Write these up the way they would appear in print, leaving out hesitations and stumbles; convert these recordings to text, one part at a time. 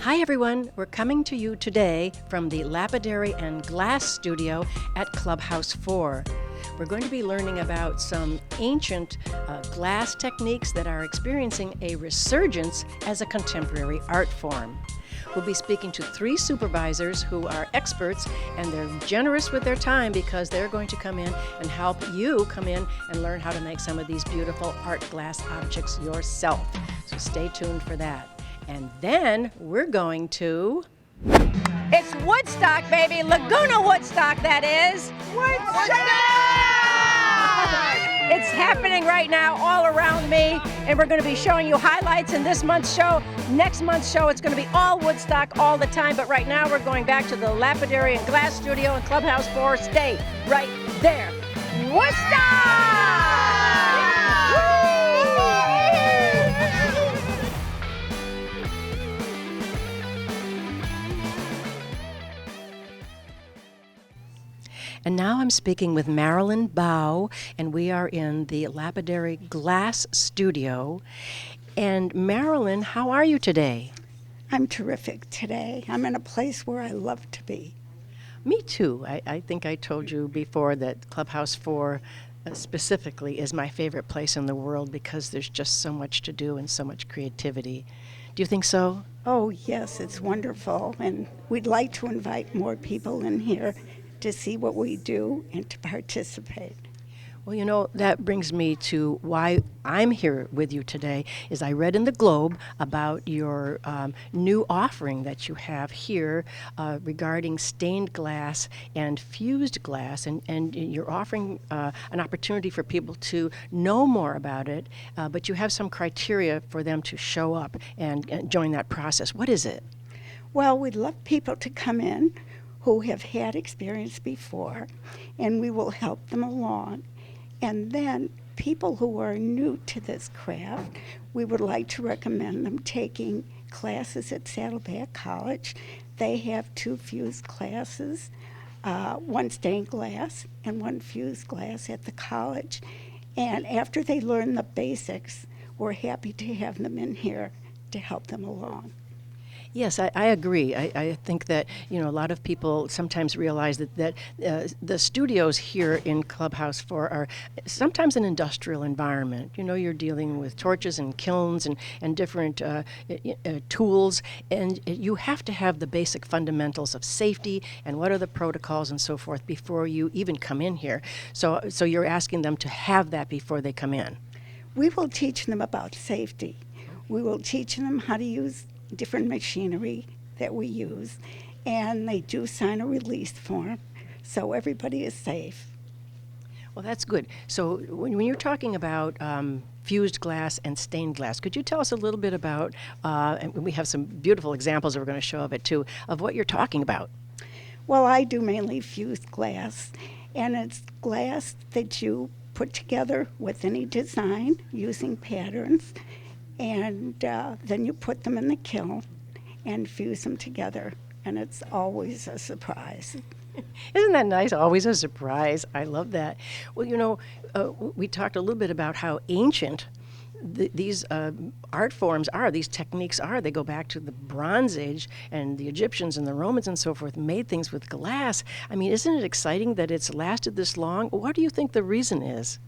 Hi everyone, we're coming to you today from the Lapidary and Glass Studio at Clubhouse 4. We're going to be learning about some ancient glass techniques that are experiencing a resurgence as a contemporary art form. We'll be speaking to 3 supervisors who are experts, and they're generous with their time because they're going to come in and help you come in and learn how to make some of these beautiful art glass objects yourself. So stay tuned for that. And then we're going to... It's Woodstock, baby. Laguna Woodstock, that is. Woodstock! It's happening right now all around me, and we're going to be showing you highlights in this month's show. Next month's show, it's going to be all Woodstock all the time, but right now we're going back to the Lapidary and Glass Studio in Clubhouse 4. Stay right there. Woodstock! And now I'm speaking with Marilyn Bow, and we are in the Lapidary Glass Studio. And Marilyn, how are you today? I'm terrific today. I'm in a place where I love to be. Me too. I think I told you before that Clubhouse 4 specifically is my favorite place in the world because there's just so much to do and so much creativity. Do you think so? Oh, yes, it's wonderful. And we'd like to invite more people in here to see what we do and to participate. Well, you know, that brings me to why I'm here with you today, is I read in the Globe about your new offering that you have here regarding stained glass and fused glass, and you're offering an opportunity for people to know more about it, but you have some criteria for them to show up and join that process. What is it? Well, we'd love people to come in who have had experience before, and we will help them along. And then people who are new to this craft, we would like to recommend them taking classes at Saddleback College. They have 2 fused classes, one stained glass and one fused glass at the college. And after they learn the basics, we're happy to have them in here to help them along. Yes, I agree. I think that, you know, a lot of people sometimes realize that the studios here in Clubhouse 4 are sometimes an industrial environment. You know, you're dealing with torches and kilns and different tools, and you have to have the basic fundamentals of safety and what are the protocols and so forth before you even come in here. So you're asking them to have that before they come in. We will teach them about safety. We will teach them how to use different machinery that we use, and they do sign a release form, so everybody is safe. Well, that's good. So when you're talking about fused glass and stained glass, could you tell us a little bit about, and we have some beautiful examples that we're going to show of it too, of what you're talking about? Well, I do mainly fused glass, and it's glass that you put together with any design using patterns, and then you put them in the kiln and fuse them together, and it's always a surprise. Isn't that nice? Always a surprise. I love that. Well, you know, we talked a little bit about how ancient these art forms are, these techniques are. They go back to the Bronze Age, and the Egyptians and the Romans and so forth made things with glass. I mean, isn't it exciting that it's lasted this long? What do you think the reason is?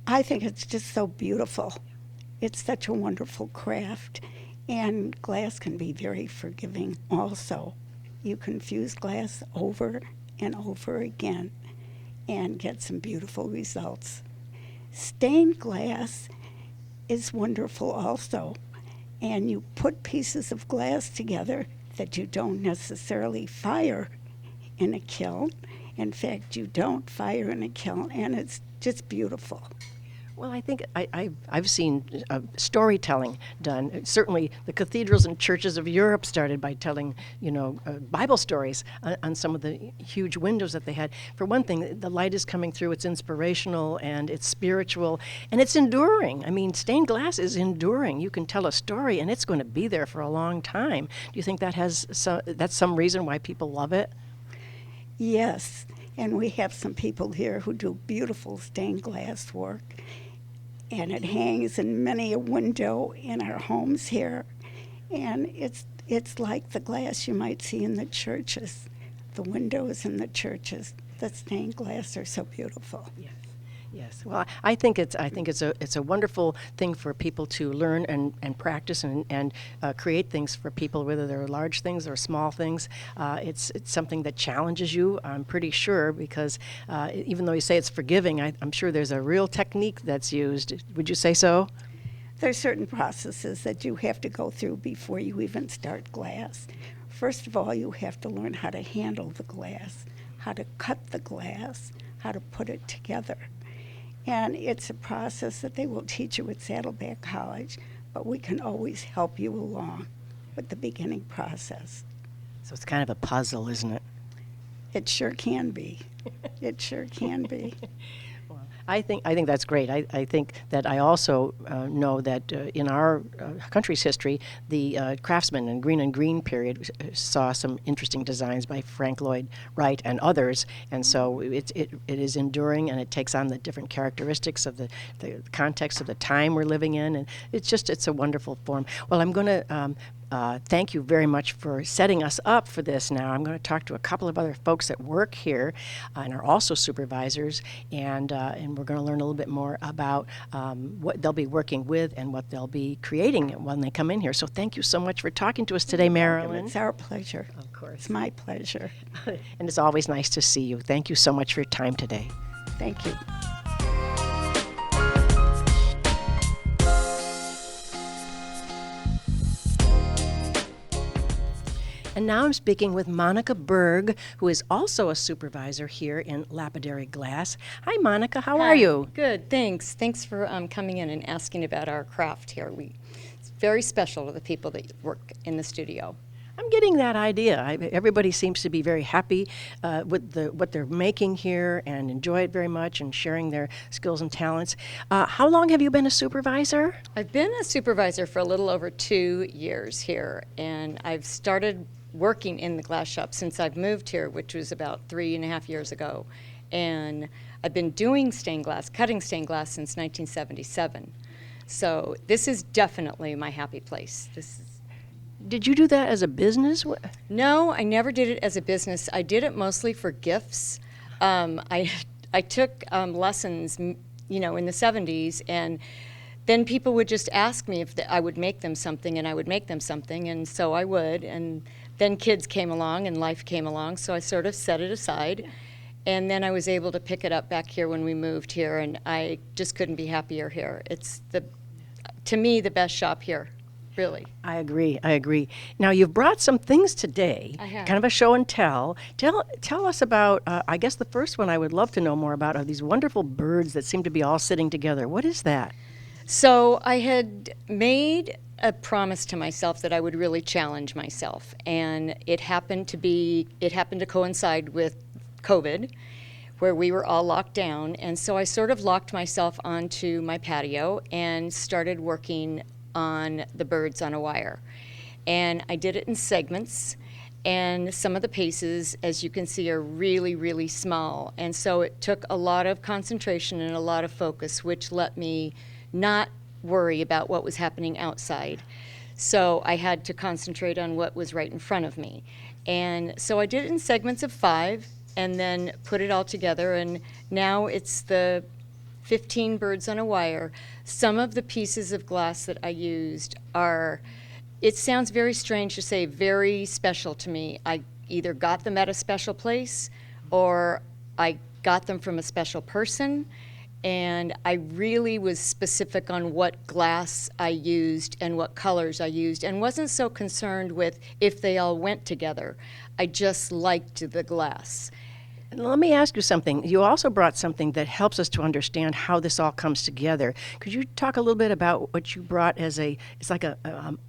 I think it's just so beautiful. It's such a wonderful craft, and glass can be very forgiving also. You can fuse glass over and over again and get some beautiful results. Stained glass is wonderful also, and you put pieces of glass together that you don't necessarily fire in a kiln. In fact, you don't fire in a kiln, and it's just beautiful. Well, I think I've seen storytelling done. Certainly, the cathedrals and churches of Europe started by telling, you know, Bible stories on some of the huge windows that they had. For one thing, the light is coming through. It's inspirational and it's spiritual and it's enduring. I mean, stained glass is enduring. You can tell a story and it's going to be there for a long time. Do you think that that's some reason why people love it? Yes, and we have some people here who do beautiful stained glass work. And it hangs in many a window in our homes here. And it's like the glass you might see in the churches, the windows in the churches. The stained glass are so beautiful. Yes. Yes. Well, I think it's a wonderful thing for people to learn and practice and create things for people, whether they're large things or small things. It's something that challenges you, I'm pretty sure, because even though you say it's forgiving, I'm sure there's a real technique that's used. Would you say so? There's certain processes that you have to go through before you even start glass. First of all, you have to learn how to handle the glass, how to cut the glass, how to put it together. And it's a process that they will teach you at Saddleback College, but we can always help you along with the beginning process. So it's kind of a puzzle, isn't it? It sure can be. It sure can be. Well, I think that's great. I think that I also know that in our country's history, the craftsman and green period saw some interesting designs by Frank Lloyd Wright and others, and so it is enduring, and it takes on the different characteristics of the context of the time we're living in, and it's a wonderful form. Well, I'm going to thank you very much for setting us up for this now. I'm going to talk to a couple of other folks that work here and are also supervisors, and we're going to learn a little bit more about what they'll be working with and what they'll be creating when they come in here. So thank you so much for talking to us today, Marilyn. It's our pleasure. Of course. It's my pleasure. And it's always nice to see you. Thank you so much for your time today. Thank you. And now I'm speaking with Monica Berg, who is also a supervisor here in Lapidary Glass. Hi, Monica. How are you? Good, thanks. Thanks for coming in and asking about our craft here. It's very special to the people that work in the studio. I'm getting that idea. Everybody seems to be very happy with what they're making here and enjoy it very much and sharing their skills and talents. How long have you been a supervisor? I've been a supervisor for a little over 2 years here, and I've started working in the glass shop since I've moved here, which was about 3.5 years ago. And I've been doing stained glass, cutting stained glass since 1977. So this is definitely my happy place. Did you do that as a business? No, I never did it as a business. I did it mostly for gifts. I took lessons, in the 70s, and then people would just ask me if I would make them something, and I would make them something, and so I would. And then kids came along and life came along, so I sort of set it aside. And then I was able to pick it up back here when we moved here, and I just couldn't be happier here. It's, to me, the best shop here, really. I agree. Now, you've brought some things today, I have. kind of a show and tell. Tell us about, I guess the first one I would love to know more about are these wonderful birds that seem to be all sitting together. What is that? So I had made a promise to myself that I would really challenge myself, and it happened to coincide with COVID, where we were all locked down, and so I sort of locked myself onto my patio and started working on the birds on a wire. And I did it in segments, and some of the pieces, as you can see, are really, really small, and so it took a lot of concentration and a lot of focus, which let me not worry about what was happening outside. So I had to concentrate on what was right in front of me. And so I did it in segments of 5 and then put it all together, and now it's the 15 birds on a wire. Some of the pieces of glass that I used are, it sounds very strange to say, very special to me. I either got them at a special place or I got them from a special person. And I really was specific on what glass I used and what colors I used, and wasn't so concerned with if they all went together. I just liked the glass. Let me ask you something. You also brought something that helps us to understand how this all comes together. Could you talk a little bit about what you brought as it's like a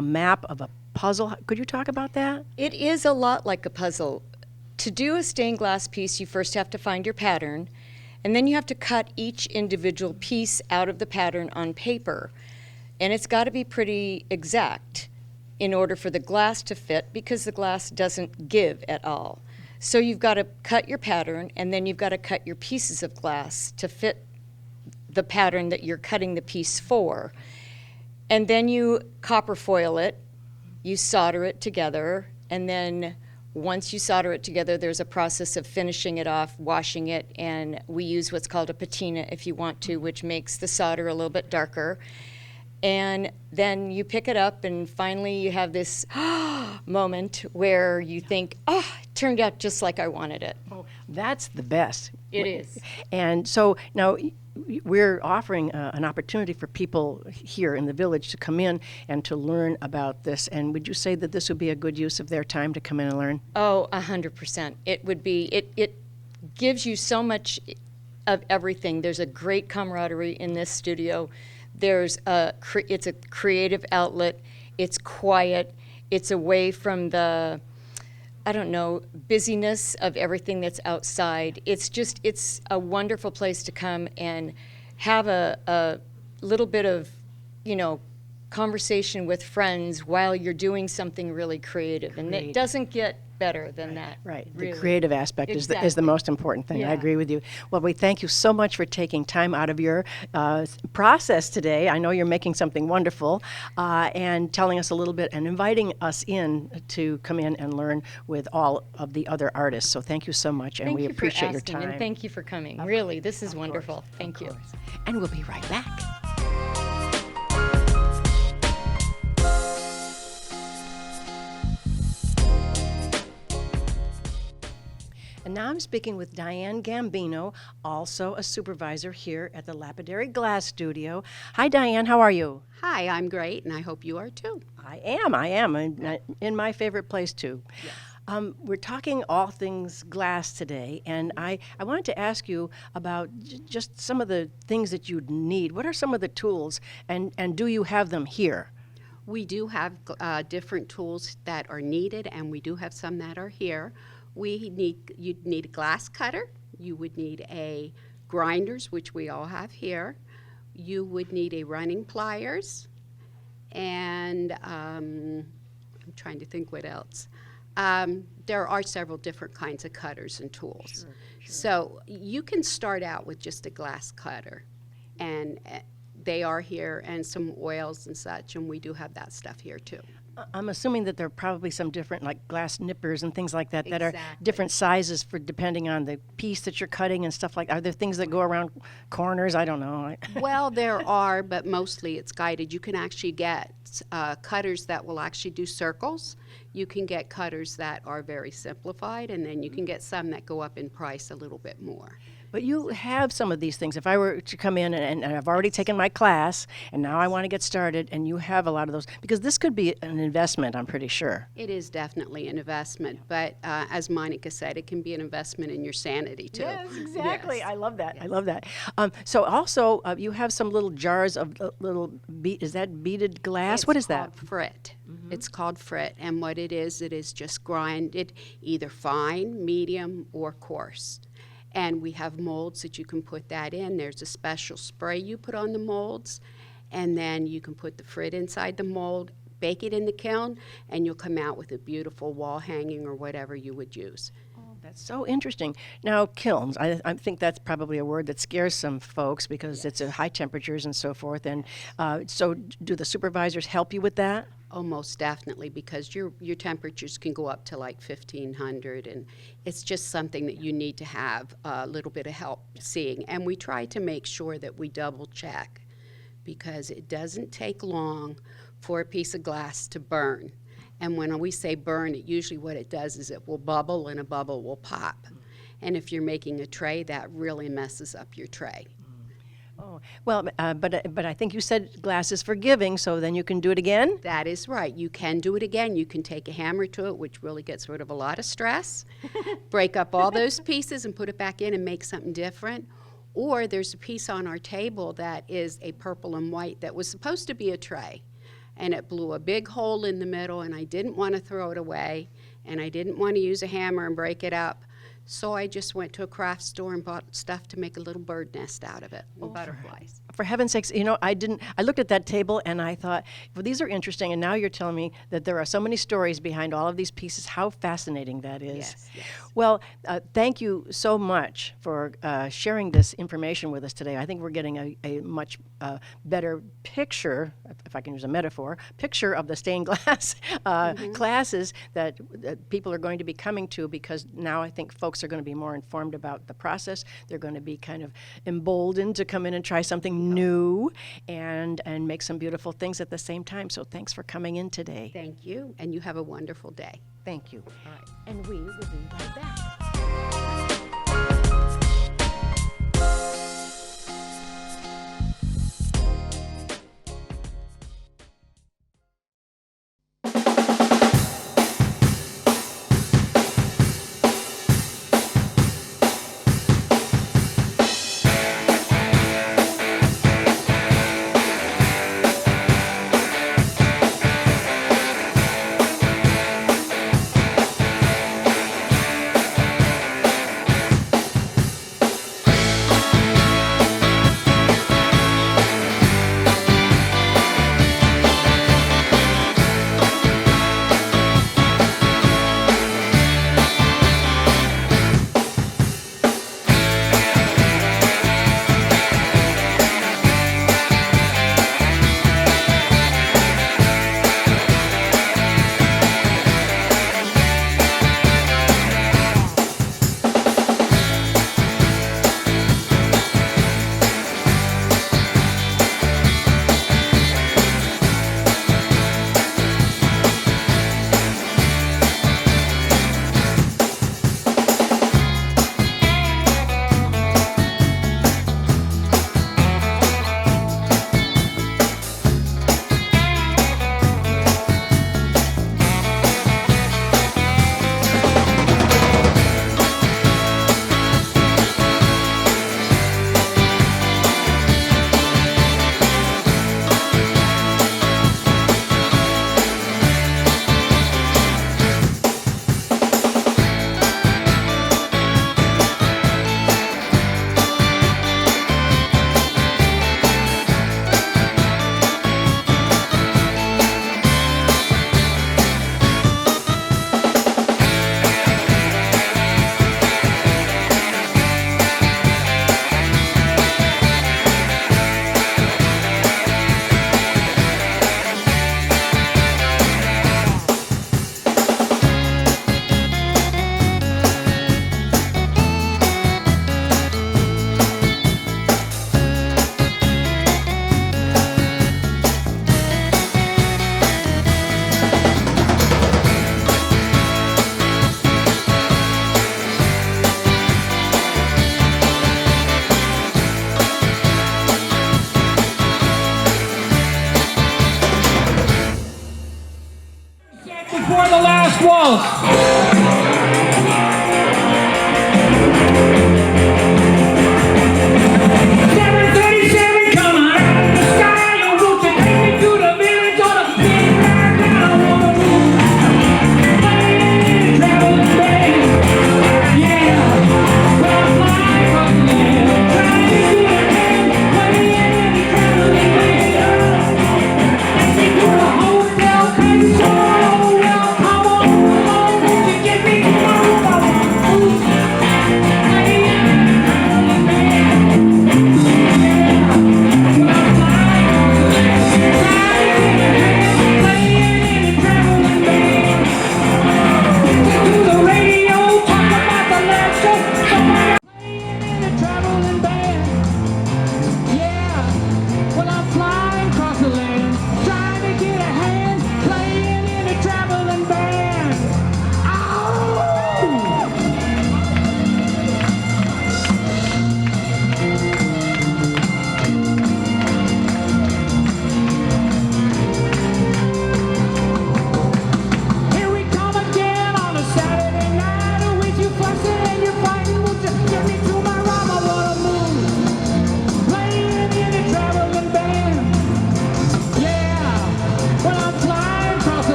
map of a puzzle? Could you talk about that? It is a lot like a puzzle. To do a stained glass piece, you first have to find your pattern, and then you have to cut each individual piece out of the pattern on paper. And it's got to be pretty exact in order for the glass to fit, because the glass doesn't give at all. So you've got to cut your pattern, and then you've got to cut your pieces of glass to fit the pattern that you're cutting the piece for. And then you copper foil it. you solder it together, and then once you solder it together, there's a process of finishing it off, washing it, and we use what's called a patina if you want to, which makes the solder a little bit darker. And then you pick it up, and finally you have this moment where you think, oh, it turned out just like I wanted it. Oh, that's the best. It is. And so now we're offering an opportunity for people here in the village to come in and to learn about this. And would you say that this would be a good use of their time to come in and learn? Oh, 100%. It would be, it gives you so much of everything. There's a great camaraderie in this studio. It's a creative outlet. It's quiet. It's away from the, I don't know, busyness of everything that's outside. It's a wonderful place to come and have a little bit of, conversation with friends while you're doing something really creative. And it doesn't get better than that. Right. Really. The creative aspect is the most important thing. Yeah. I agree with you. Well, we thank you so much for taking time out of your process today. I know you're making something wonderful and telling us a little bit and inviting us in to come in and learn with all of the other artists. So thank you so much, and Thank we you for appreciate your asking, time. and thank you for coming. Really, this is wonderful. Thank you. And we'll be right back. And now I'm speaking with Diane Gambino, also a supervisor here at the Lapidary Glass Studio. Hi, Diane. How are you? Hi, I'm great, and I hope you are too. I am. And in my favorite place, too. Yes. We're talking all things glass today, and I wanted to ask you about just some of the things that you'd need. What are some of the tools, and do you have them here? We do have different tools that are needed, and we do have some that are here. You'd need a glass cutter. You would need a grinders, which we all have here. You would need a running pliers, and I'm trying to think what else. There are several different kinds of cutters and tools. Sure. So you can start out with just a glass cutter, and they are here, and some oils and such, and we do have that stuff here too. I'm assuming that there are probably some different, like glass nippers and things like that, that are Exactly. different sizes for depending on the piece that you're cutting and stuff like. Are there things that go around corners? I don't know. Well, there are, but mostly it's guided. You can actually get cutters that will actually do circles. You can get cutters that are very simplified, and then you can get some that go up in price a little bit more. But you have some of these things. If I were to come in and I've already taken my class, and now I want to get started, and you have a lot of those, because this could be an investment, I'm pretty sure. It is definitely an investment, but as Monica said, it can be an investment in your sanity too. Yes, exactly. Yes. I love that. I love that. So also, you have some little jars of little is that beaded glass? What is that? It's called frit. It's called frit, and what it is just grinded either fine, medium, or coarse. And we have molds that you can put that in. There's a special spray you put on the molds, and then you can put the frit inside the mold, bake it in the kiln, and you'll come out with a beautiful wall hanging or whatever you would use. That's so interesting. Now, kilns, I think that's probably a word that scares some folks because it's at high temperatures and so forth. And so do the supervisors help you with that? Oh, most definitely, because your temperatures can go up to like 1,500, and it's just something that you need to have a little bit of help seeing. And we try to make sure that we double check, because it doesn't take long for a piece of glass to burn. And when we say burn, it usually what it does is it will bubble, and a bubble will pop. And if you're making a tray, that really messes up your tray. Oh, well, but I think you said glass is forgiving, so then you can do it again? That is right. You can do it again. You can take a hammer to it, which really gets rid of a lot of stress, break up all those pieces and put it back in and make something different. Or there's a piece on our table that is a purple and white that was supposed to be a tray, and it blew a big hole in the middle, and I didn't want to throw it away, and I didn't want to use a hammer and break it up. So I just went to a craft store and bought stuff to make a little bird nest out of it, and butterflies. For heaven's sakes, I looked at that table and I thought, well, these are interesting. And now you're telling me that there are so many stories behind all of these pieces. How fascinating that is. Yes, yes. Well, thank you so much for sharing this information with us today. I think we're getting a much better picture, if I can use a metaphor, picture of the stained glass classes that people are going to be coming to, because now I think folks are going to be more informed about the process. They're going to be kind of emboldened to come in and try something new and make some beautiful things at the same time. So thanks for coming in today. Thank you, and you have a wonderful day. Thank you. All right. And we will be right back.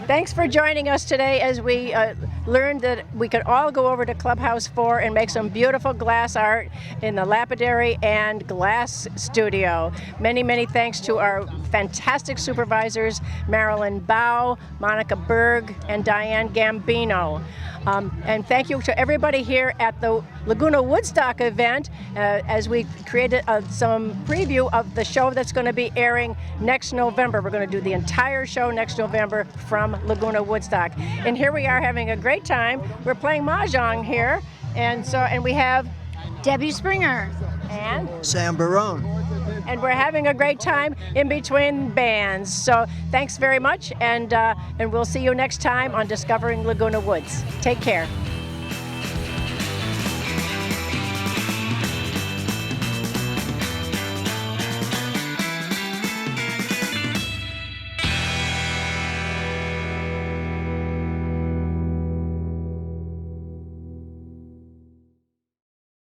Thanks for joining us today as we learned that we could all go over to Clubhouse 4 and make some beautiful glass art in the lapidary and glass studio. Many, many thanks to our fantastic supervisors, Marilyn Bow, Monica Berg, and Diane Gambino. And thank you to everybody here at the Laguna Woodstock event as we created some preview of the show that's going to be airing next November. We're going to do the entire show next November from Laguna Woodstock. And here we are having a great time. We're playing Mahjong here. And we have Debbie Springer. and Sam Barone. and we're having a great time in between bands. So thanks very much, and we'll see you next time on Discovering Laguna Woods. Take care.